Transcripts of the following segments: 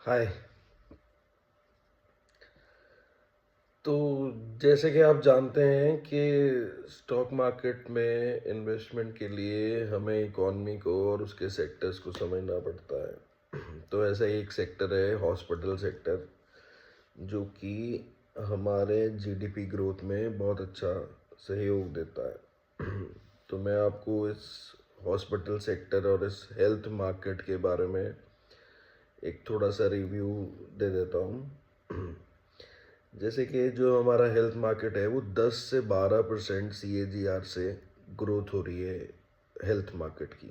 हाय। तो जैसे कि आप जानते हैं कि स्टॉक मार्केट में इन्वेस्टमेंट के लिए हमें इकॉनमी को और उसके सेक्टर्स को समझना पड़ता है। तो ऐसा ही एक सेक्टर है हॉस्पिटल सेक्टर, जो कि हमारे जीडीपी ग्रोथ में बहुत अच्छा सहयोग देता है। तो मैं आपको इस हॉस्पिटल सेक्टर और इस हेल्थ मार्केट के बारे में एक थोड़ा सा रिव्यू दे देता हूँ। जैसे कि जो हमारा हेल्थ मार्केट है वो 10 से 12% CAGR से ग्रोथ हो रही है हेल्थ मार्केट की।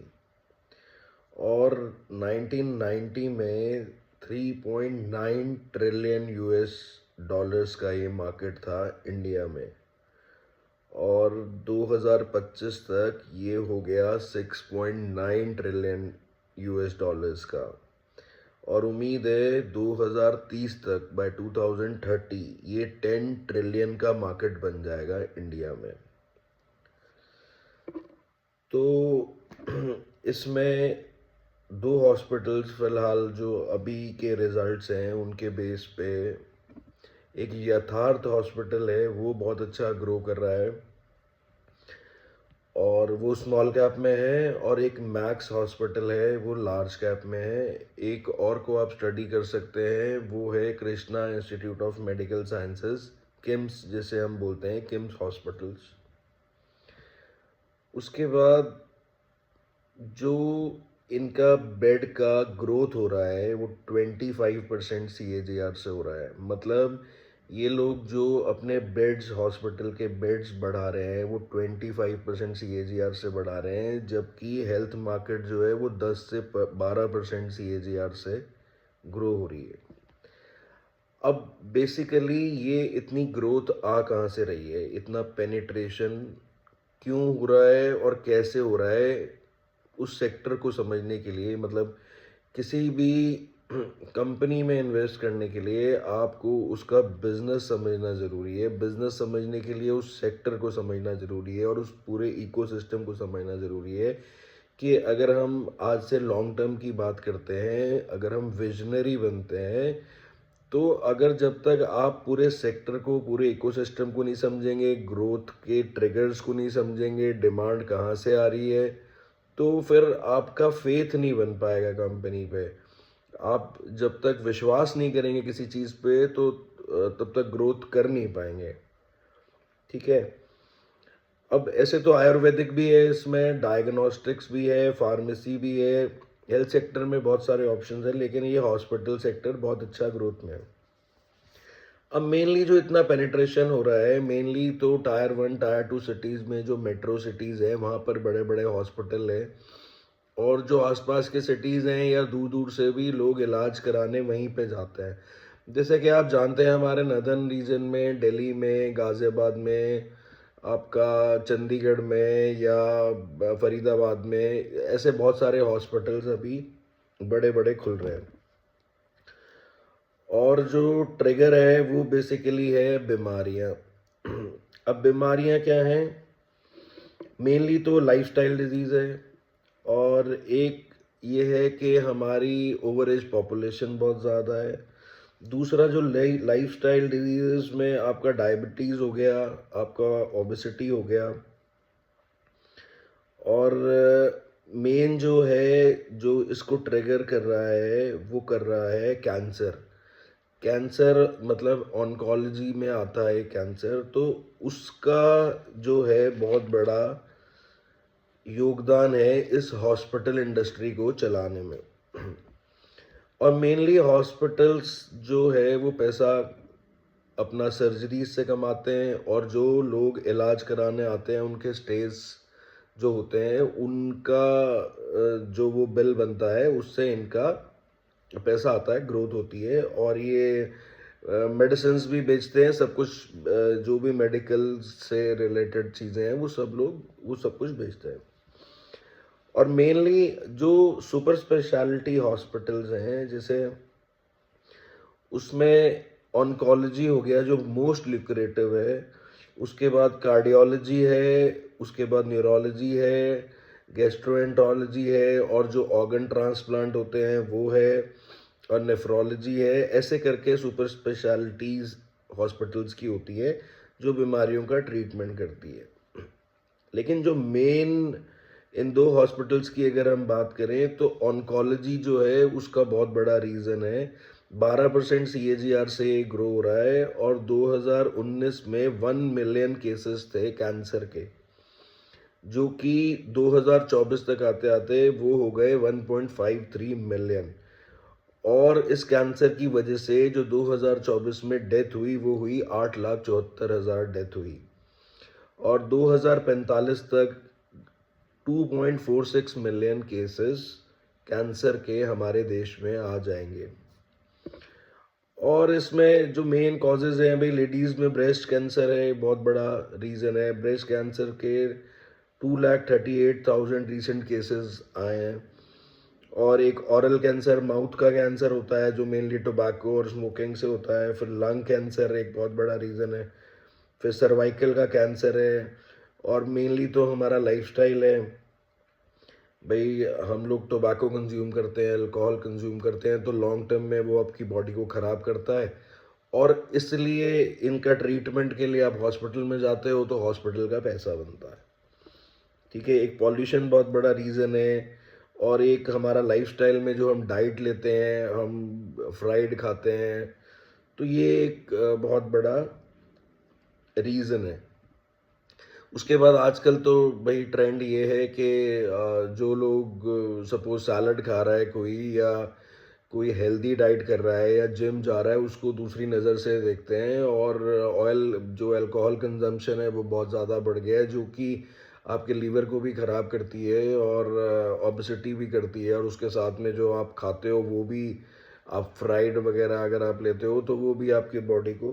और 1990 में 3.9 ट्रिलियन यूएस डॉलर्स का ये मार्केट था इंडिया में। और 2025 तक ये हो गया 6.9 ट्रिलियन यूएस डॉलर्स का। और उम्मीद है 2030 तक बाय 2030 ये 10 ट्रिलियन का मार्केट बन जाएगा इंडिया में। तो इसमें दो हॉस्पिटल्स फिलहाल जो अभी के रिजल्ट्स हैं उनके बेस पे, एक यथार्थ हॉस्पिटल है वो बहुत अच्छा ग्रो कर रहा है और वो स्मॉल कैप में है, और एक मैक्स हॉस्पिटल है वो लार्ज कैप में है। एक और को आप स्टडी कर सकते हैं, वो है Krishna institute of medical sciences, KIMS जिसे हम बोलते हैं, किम्स हॉस्पिटल्स। उसके बाद जो इनका बेड का ग्रोथ हो रहा है वो 25% CAGR से हो रहा है। मतलब ये लोग जो अपने बेड्स, हॉस्पिटल के बेड्स बढ़ा रहे हैं वो 25% CAGR से बढ़ा रहे हैं, जबकि हेल्थ मार्केट जो है वो 10 से 12% CAGR से ग्रो हो रही है। अब बेसिकली ये इतनी ग्रोथ आ कहाँ से रही है, इतना पेनिट्रेशन क्यों हो रहा है और कैसे हो रहा है, उस सेक्टर को समझने के लिए, मतलब किसी भी कंपनी में इन्वेस्ट करने के लिए आपको उसका बिजनेस समझना ज़रूरी है। बिजनेस समझने के लिए उस सेक्टर को समझना ज़रूरी है और उस पूरे इकोसिस्टम को समझना ज़रूरी है। कि अगर हम आज से लॉन्ग टर्म की बात करते हैं, अगर हम विजनरी बनते हैं, तो अगर जब तक आप पूरे सेक्टर को, पूरे इकोसिस्टम को नहीं समझेंगे, ग्रोथ के ट्रिगर्स को नहीं समझेंगे, डिमांड कहाँ से आ रही है, तो फिर आपका फेथ नहीं बन पाएगा कंपनी पे। आप जब तक विश्वास नहीं करेंगे किसी चीज़ पे तो तब तक ग्रोथ कर नहीं पाएंगे। ठीक है। अब ऐसे तो आयुर्वेदिक भी है, इसमें डायग्नोस्टिक्स भी है, फार्मेसी भी है, हेल्थ सेक्टर में बहुत सारे ऑप्शंस हैं, लेकिन ये हॉस्पिटल सेक्टर बहुत अच्छा ग्रोथ में है। अब मेनली जो इतना पेनिट्रेशन हो रहा है, मेनली तो टायर 1 टायर 2 सिटीज़ में, जो मेट्रो सिटीज़ है वहाँ पर बड़े बड़े हॉस्पिटल है, और जो आसपास के सिटीज़ हैं या दूर दूर से भी लोग इलाज कराने वहीं पे जाते हैं। जैसे कि आप जानते हैं हमारे नदर्न रीजन में, दिल्ली में, गाज़ियाबाद में, आपका चंडीगढ़ में या फरीदाबाद में, ऐसे बहुत सारे हॉस्पिटल्स अभी बड़े बड़े खुल रहे हैं। और जो ट्रिगर है वो बेसिकली है बीमारियां। अब बीमारियां क्या हैं? मेनली तो लाइफस्टाइल डिजीज़ है, और एक ये है कि हमारी ओवर एज पॉपुलेशन बहुत ज़्यादा है। दूसरा जो लाइफस्टाइल डिजीज़ में आपका डायबिटीज़ हो गया, आपका ओबेसिटी हो गया, और मेन जो है जो इसको ट्रिगर कर रहा है वो कर रहा है कैंसर। कैंसर मतलब ऑन्कोलॉजी में आता है कैंसर, तो उसका जो है बहुत बड़ा योगदान है इस हॉस्पिटल इंडस्ट्री को चलाने में। और मेनली हॉस्पिटल्स जो है वो पैसा अपना सर्जरी से कमाते हैं, और जो लोग इलाज कराने आते हैं उनके स्टेज जो होते हैं उनका जो वो बिल बनता है उससे इनका पैसा आता है, ग्रोथ होती है। और ये मेडिसिन्स भी बेचते हैं, सब कुछ जो भी मेडिकल से रिलेटेड चीज़ें हैं वो सब लोग वो सब कुछ बेचते हैं। और मेनली जो सुपर स्पेशलिटी हॉस्पिटल्स हैं, जैसे उसमें ऑन्कोलॉजी हो गया जो मोस्ट लुक्रेटिव है, उसके बाद कार्डियोलॉजी है, उसके बाद न्यूरोलॉजी है, गैस्ट्रोएंटरोलॉजी है, और जो ऑर्गन ट्रांसप्लांट होते हैं वो है, और नेफ्रोलॉजी है, ऐसे करके सुपर स्पेशलिटीज़ हॉस्पिटल्स की होती है जो बीमारियों का ट्रीटमेंट करती है। लेकिन जो मेन इन दो हॉस्पिटल्स की अगर हम बात करें तो ऑन्कोलॉजी जो है उसका बहुत बड़ा रीज़न है। 12% सीएजीआर से ग्रो हो रहा है और 2019 में 1 मिलियन केसेस थे कैंसर के, जो कि 2024 तक आते आते वो हो गए 1.53 मिलियन। और इस कैंसर की वजह से जो 2024 में डेथ हुई वो हुई 8,74,000 डेथ हुई, और 2045 तक 2.46 मिलियन केसेस कैंसर के हमारे देश में आ जाएंगे। और इसमें जो मेन कॉजेज हैं भाई, लेडीज़ में ब्रेस्ट कैंसर है, बहुत बड़ा रीज़न है। ब्रेस्ट कैंसर के 2,38,000 रिसेंट केसेस आए हैं। और एक ऑरल कैंसर, माउथ का कैंसर होता है जो मेनली टोबैको और स्मोकिंग से होता है। फिर लंग कैंसर एक बहुत बड़ा रीज़न है। फिर सर्वाइकल का कैंसर है। और मेनली तो हमारा लाइफस्टाइल है भाई, हम लोग टोबैको कंज्यूम करते हैं, अल्कोहल कंज्यूम करते हैं, तो लॉन्ग टर्म में वो आपकी बॉडी को ख़राब करता है। और इसलिए इनका ट्रीटमेंट के लिए आप हॉस्पिटल में जाते हो तो हॉस्पिटल का पैसा बनता है। ठीक है, एक पॉल्यूशन बहुत बड़ा रीज़न है। और एक हमारा लाइफस्टाइल में जो हम डाइट लेते हैं, हम फ्राइड खाते हैं, तो ये एक बहुत बड़ा रीज़न है। उसके बाद आजकल तो भाई ट्रेंड ये है कि जो लोग सपोज सैलड खा रहा है कोई, या कोई हेल्दी डाइट कर रहा है या जिम जा रहा है, उसको दूसरी नज़र से देखते हैं। और ऑयल जो अल्कोहल कंजम्पशन है वो बहुत ज़्यादा बढ़ गया है, जो कि आपके लीवर को भी ख़राब करती है और ओबेसिटी भी करती है। और उसके साथ में जो आप खाते हो वो भी, आप फ्राइड वगैरह अगर आप लेते हो तो वो भी आपकी बॉडी को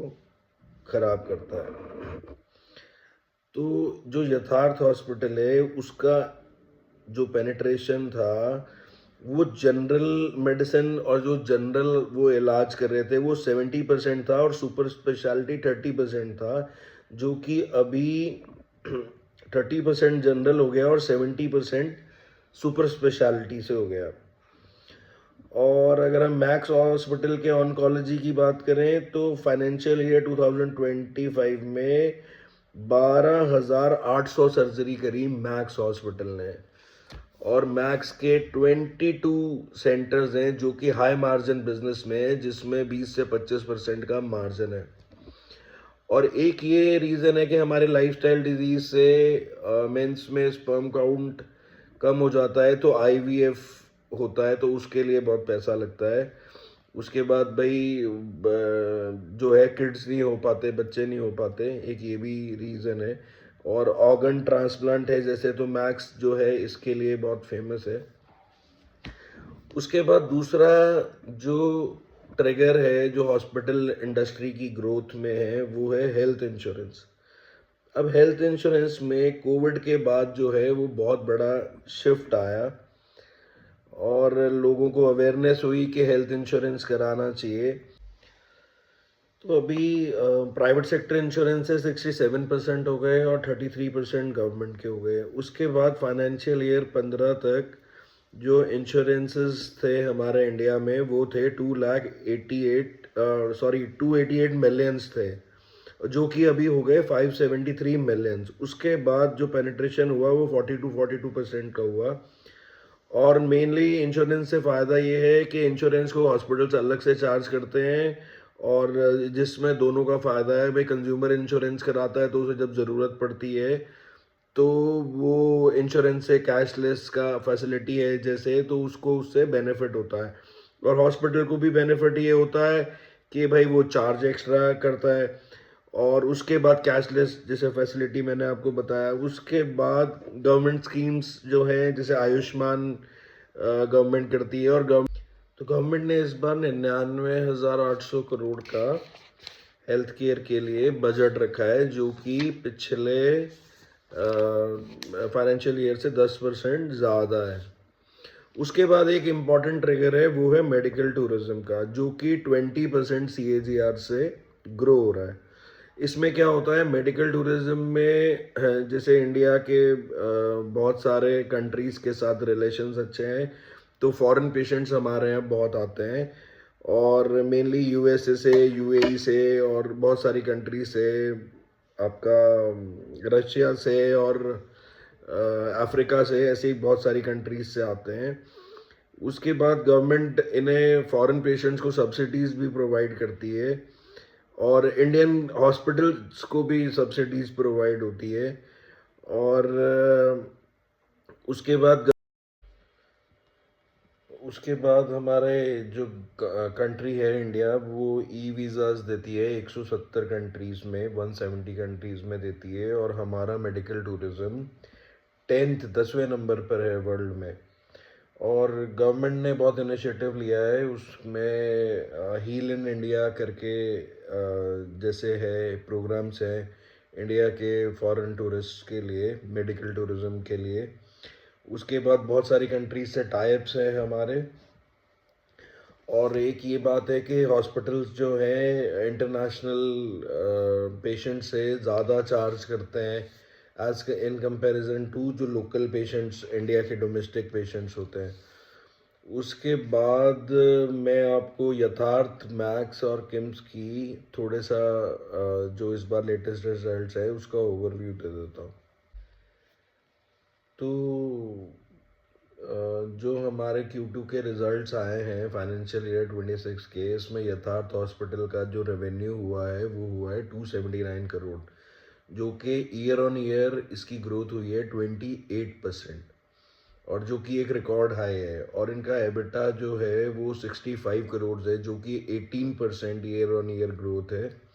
ख़राब करता है। तो जो यथार्थ हॉस्पिटल है उसका जो पेनिट्रेशन था वो जनरल मेडिसिन और जो जनरल वो इलाज कर रहे थे वो 70% था, और सुपर स्पेशलिटी 30% था, जो कि अभी 30% जनरल हो गया और 70% सुपर स्पेशलिटी से हो गया। और अगर हम मैक्स हॉस्पिटल के ऑन्कोलॉजी की बात करें तो फाइनेंशियल ईयर 2025 में 12,800 सर्जरी करी मैक्स हॉस्पिटल ने। और मैक्स के 22 सेंटर्स हैं जो कि हाई मार्जिन बिजनेस में है, जिसमें 20 से 25% का मार्जिन है। और एक ये रीज़न है कि हमारे लाइफस्टाइल डिजीज से मेंस में स्पर्म काउंट कम हो जाता है, तो आईवीएफ होता है, तो उसके लिए बहुत पैसा लगता है। उसके बाद भाई जो है किड्स नहीं हो पाते, बच्चे नहीं हो पाते, एक ये भी रीज़न है। और ऑर्गन ट्रांसप्लांट है जैसे, तो मैक्स जो है इसके लिए बहुत फेमस है। उसके बाद दूसरा जो ट्रिगर है जो हॉस्पिटल इंडस्ट्री की ग्रोथ में है वो है हेल्थ इंश्योरेंस। अब हेल्थ इंश्योरेंस में कोविड के बाद जो है वो बहुत बड़ा शिफ्ट आया और लोगों को अवेयरनेस हुई कि हेल्थ इंश्योरेंस कराना चाहिए। तो अभी प्राइवेट सेक्टर इंश्योरेंस 67% हो गए और 33% गवर्नमेंट के हो गए। उसके बाद फाइनेंशियल ईयर 15 तक जो इंश्योरेंसेस थे हमारे इंडिया में वो थे 288 मिलियंस थे, जो कि अभी हो गए 573 मिलियंस। उसके बाद जो पेनिट्रेशन हुआ वो 42% का हुआ। और मेनली इंश्योरेंस से फ़ायदा ये है कि इंश्योरेंस को हॉस्पिटल्स अलग से चार्ज करते हैं, और जिसमें दोनों का फ़ायदा है भाई। कंज्यूमर इंश्योरेंस कराता है तो उसे जब ज़रूरत पड़ती है तो वो इंश्योरेंस से कैशलेस का फैसिलिटी है जैसे, तो उसको उससे बेनिफिट होता है। और हॉस्पिटल को भी बेनिफिट ये होता है कि भाई वो चार्ज एक्स्ट्रा करता है। और उसके बाद कैशलेस जैसे फैसिलिटी मैंने आपको बताया। उसके बाद गवर्नमेंट स्कीम्स जो हैं जैसे आयुष्मान गवर्नमेंट करती है। और गवर्नमेंट ने इस बार 99,800 करोड़ का हेल्थ केयर के लिए बजट रखा है, जो कि पिछले फाइनेंशियल ईयर से 10% ज़्यादा है। उसके बाद एक इम्पॉर्टेंट ट्रिगर है वो है मेडिकल टूरिज्म का, जो कि 20% CAGR से ग्रो हो रहा है। इसमें क्या होता है, मेडिकल टूरिज्म में जैसे इंडिया के बहुत सारे कंट्रीज़ के साथ रिलेशंस अच्छे हैं, तो फॉरेन पेशेंट्स हमारे यहाँ बहुत आते हैं। और मेनली यूएसए से, यूएई से और बहुत सारी कंट्री से, आपका रशिया से और अफ्रीका से, ऐसी बहुत सारी कंट्रीज से आते हैं। उसके बाद गवर्नमेंट इन्हें फॉरेन पेशेंट्स को सब्सिडीज भी प्रोवाइड करती है और इंडियन हॉस्पिटल्स को भी सब्सिडीज प्रोवाइड होती है। और उसके बाद हमारे जो कंट्री है इंडिया, वो ई वीज़ाज़ देती है 170 कंट्रीज़ में, 170 कंट्रीज़ में देती है। और हमारा मेडिकल टूरिज़्म 10वें नंबर पर है वर्ल्ड में। और गवर्नमेंट ने बहुत इनिशिएटिव लिया है उसमें, हील इन इंडिया करके जैसे है प्रोग्राम्स हैं इंडिया के फॉरेन टूरिस्ट के लिए, मेडिकल टूरिज़्म के लिए। उसके बाद बहुत सारी कंट्रीज से टाइप्स हैं हमारे। और एक ये बात है कि हॉस्पिटल्स जो है इंटरनेशनल पेशेंट से ज़्यादा चार्ज करते हैं एज इन कंपैरिजन टू जो लोकल पेशेंट्स, इंडिया के डोमेस्टिक पेशेंट्स होते हैं। उसके बाद मैं आपको यथार्थ, मैक्स और किम्स की थोड़े सा जो इस बार लेटेस्ट रिजल्ट्स है उसका ओवरव्यू दे देता हूँ। तो जो हमारे Q2 के रिजल्ट्स आए हैं फाइनेंशियल ईयर 26 के, इसमें यथार्थ हॉस्पिटल का जो रेवेन्यू हुआ है वो हुआ है 279 करोड़, जो कि ईयर ऑन ईयर इसकी ग्रोथ हुई है 28%, और जो कि एक रिकॉर्ड हाई है। और इनका एबिटा जो है वो 65 करोड़ है, जो कि 18% ईयर ऑन ईयर ग्रोथ है।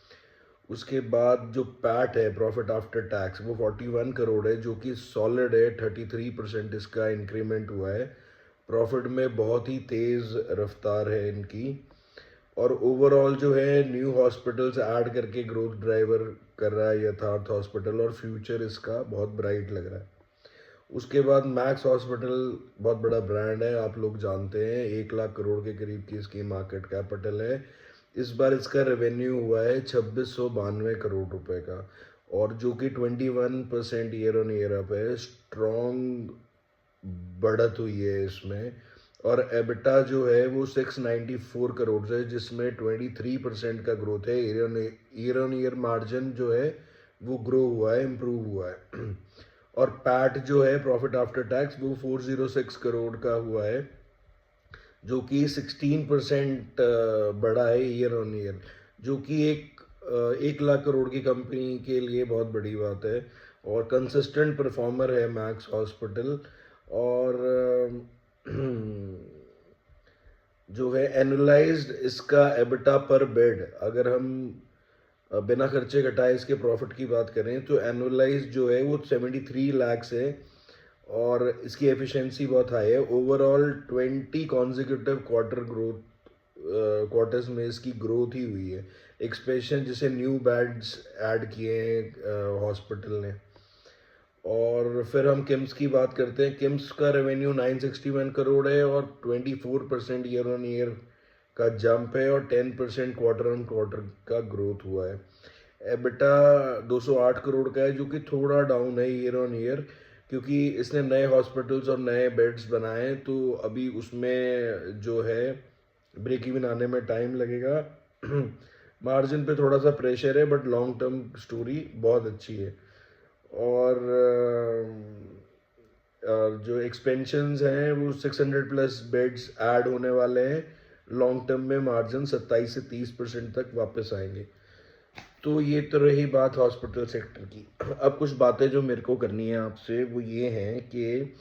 उसके बाद जो पैट है, प्रॉफिट आफ्टर टैक्स, वो 41 करोड़ है, जो कि सॉलिड है, 33% इसका इंक्रीमेंट हुआ है। प्रॉफिट में बहुत ही तेज़ रफ्तार है इनकी। और ओवरऑल जो है न्यू हॉस्पिटल्स ऐड करके ग्रोथ ड्राइवर कर रहा है यथार्थ हॉस्पिटल, और फ्यूचर इसका बहुत ब्राइट लग रहा है। उसके बाद मैक्स हॉस्पिटल बहुत बड़ा ब्रांड है, आप लोग जानते हैं, 1 लाख करोड़ के करीब की इसकी मार्केट कैपिटल है। इस बार इसका रेवेन्यू हुआ है 2692 करोड़ रुपए का, और जो कि 21% ईयर ऑन ईयर अप है। स्ट्रॉन्ग बढ़त हुई है इसमें। और एबिटा जो है वो 694 करोड़ है, जिसमें 23% का ग्रोथ है। ईयर ऑन ईयर मार्जिन जो है वो ग्रो हुआ है, इम्प्रूव हुआ है। और पैट जो है, प्रॉफिट आफ्टर टैक्स, वो 406 करोड़ का हुआ है, जो कि 16% बढ़ा है ईयर ऑन ईयर, जो कि 1 लाख करोड़ की कंपनी के लिए बहुत बड़ी बात है। और कंसिस्टेंट परफॉर्मर है मैक्स हॉस्पिटल। और जो है एनुलाइज्ड इसका एबिटा पर बेड, अगर हम बिना खर्चे घटाए इसके प्रॉफिट की बात करें, तो एनुलाइज जो है वो 73 लाख है। और इसकी एफिशिएंसी बहुत हाई है। ओवरऑल 20 कॉन्जिक्यूटिव क्वार्टर्स में इसकी ग्रोथ ही हुई है। एक्सपेंशन जैसे न्यू बेड्स ऐड किए हैं हॉस्पिटल ने। और फिर हम किम्स की बात करते हैं। किम्स का रेवेन्यू 961 करोड़ है, और 24% ईयर ऑन ईयर का जंप है, और 10% क्वार्टर ऑन क्वार्टर का ग्रोथ हुआ है। एबिटा 208 करोड़ का है, जो कि थोड़ा डाउन है ईयर ऑन ईयर, क्योंकि इसने नए हॉस्पिटल्स और नए बेड्स बनाए हैं, तो अभी उसमें जो है ब्रेक इवन आने में टाइम लगेगा। मार्जिन पे थोड़ा सा प्रेशर है, बट लॉन्ग टर्म स्टोरी बहुत अच्छी है। और जो एक्सपेंशंस हैं वो 600 प्लस बेड्स ऐड होने वाले हैं। लॉन्ग टर्म में मार्जिन 27 से 30% तक वापस आएंगे। तो ये तो रही बात हॉस्पिटल सेक्टर की। अब कुछ बातें जो मेरे को करनी है आपसे, वो ये हैं कि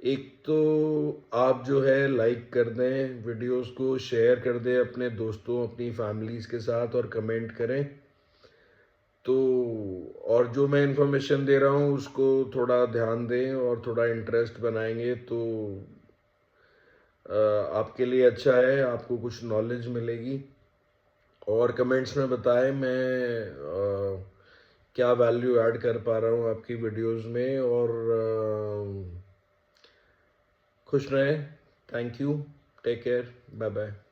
एक तो आप जो है लाइक कर दें वीडियोस को, शेयर कर दें अपने दोस्तों, अपनी फैमिलीज़ के साथ, और कमेंट करें। तो और जो मैं इन्फॉर्मेशन दे रहा हूँ उसको थोड़ा ध्यान दें और थोड़ा इंटरेस्ट बनाएंगे, तो आपके लिए अच्छा है, आपको कुछ नॉलेज मिलेगी। और कमेंट्स में बताएं मैं क्या वैल्यू ऐड कर पा रहा हूँ आपकी वीडियोस में। और खुश रहें। Thank you. Take care. Bye bye.